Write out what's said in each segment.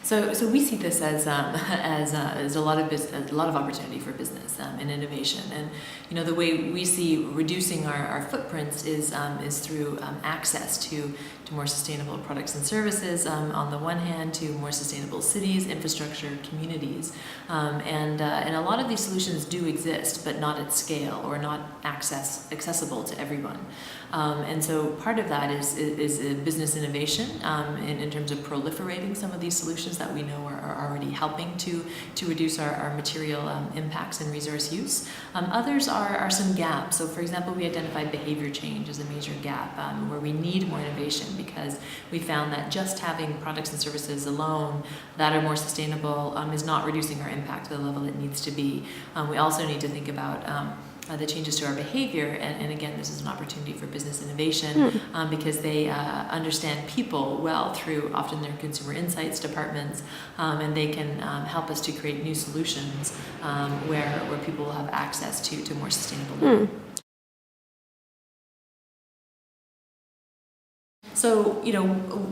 So we see this as a lot of opportunity for business and innovation, and the way we see reducing our footprints is through access to more sustainable products and services on the one hand, to more sustainable cities, infrastructure, communities, and a lot of these solutions do exist, but not at scale or not accessible to everyone. And so part of that is business innovation in terms of proliferating some of these solutions that we know are already helping to reduce our material impacts and resource use. Others are some gaps. So for example, we identified behavior change as a major gap where we need more innovation, because we found that just having products and services alone that are more sustainable is not reducing our impact to the level it needs to be. We also need to think about the changes to our behavior, and again, this is an opportunity for business innovation because they understand people well through often their consumer insights departments, and they can help us to create new solutions where people will have access to more sustainable living. So,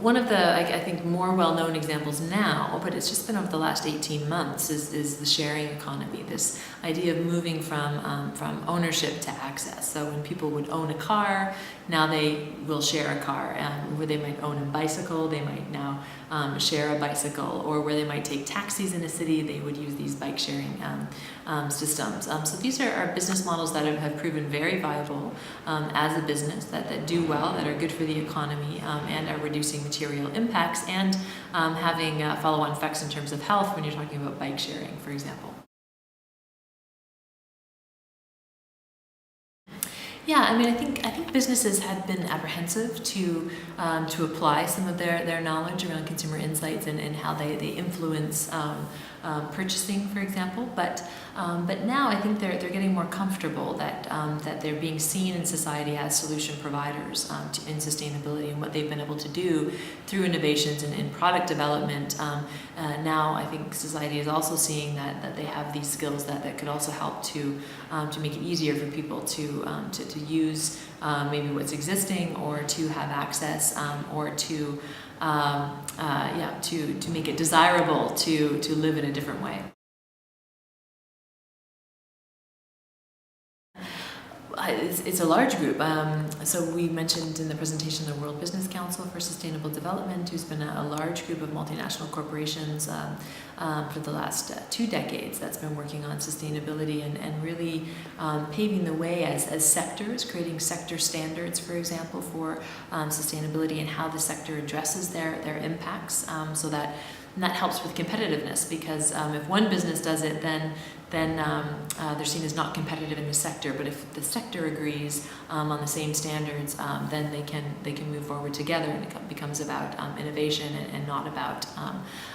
one of the, I think, more well-known examples now, but it's just been over the last 18 months, is the sharing economy, this idea of moving from ownership to access. So when people would own a car, now they will share a car. Where they might own a bicycle, they might now share a bicycle. Or where they might take taxis in a city, they would use these bike sharing systems. So these are business models that have proven very viable as a business, that do well, that are good for the economy, and are reducing material impacts and having follow-on effects in terms of health when you're talking about bike sharing, for example. Yeah, I think businesses had been apprehensive to apply some of their knowledge around consumer insights and how they influence purchasing, for example. But now I think they're getting more comfortable that they're being seen in society as solution providers in sustainability, and what they've been able to do through innovations and in product development. Now I think society is also seeing that they have these skills that could also help to make it easier for people to use maybe what's existing, or to have access, or to make it desirable to live in a different way. It's a large group. So we mentioned in the presentation the World Business Council for Sustainable Development, who's been a large group of multinational corporations for the last 2 decades that's been working on sustainability and really paving the way as sectors, creating sector standards, for example, for sustainability and how the sector addresses their impacts, so that helps with competitiveness, because if one business does it, then they're seen as not competitive in the sector. But if the sector agrees on the same standards, then they can move forward together, and it becomes about innovation and not about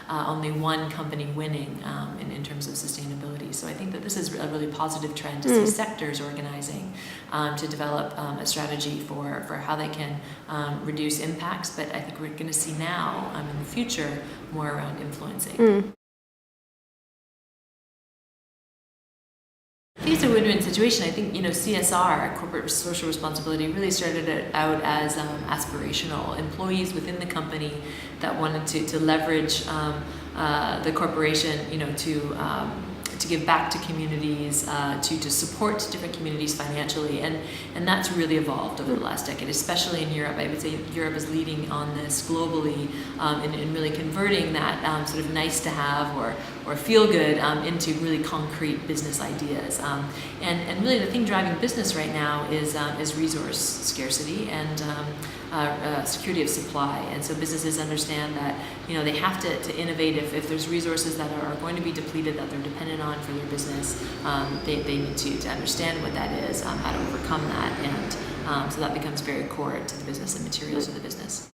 only one company winning in terms of sustainability. So I think that this is a really positive trend to see sectors organizing to develop a strategy for how they can reduce impacts. But I think we're going to see now in the future more around influencing. I think it's a win-win situation. I think CSR, corporate social responsibility, really started out as aspirational. Employees within the company that wanted to leverage the corporation, to give back to communities, to support different communities financially, and that's really evolved over the last decade, especially in Europe. I would say Europe is leading on this globally in really converting that sort of nice to have or feel good into really concrete business ideas. And really the thing driving business right now is resource scarcity and security of supply. And so businesses understand that they have to innovate if there's resources that are going to be depleted, that they're dependent on for their business. They need to understand what that is, how to overcome that, and so that becomes very core to the business and materials of the business.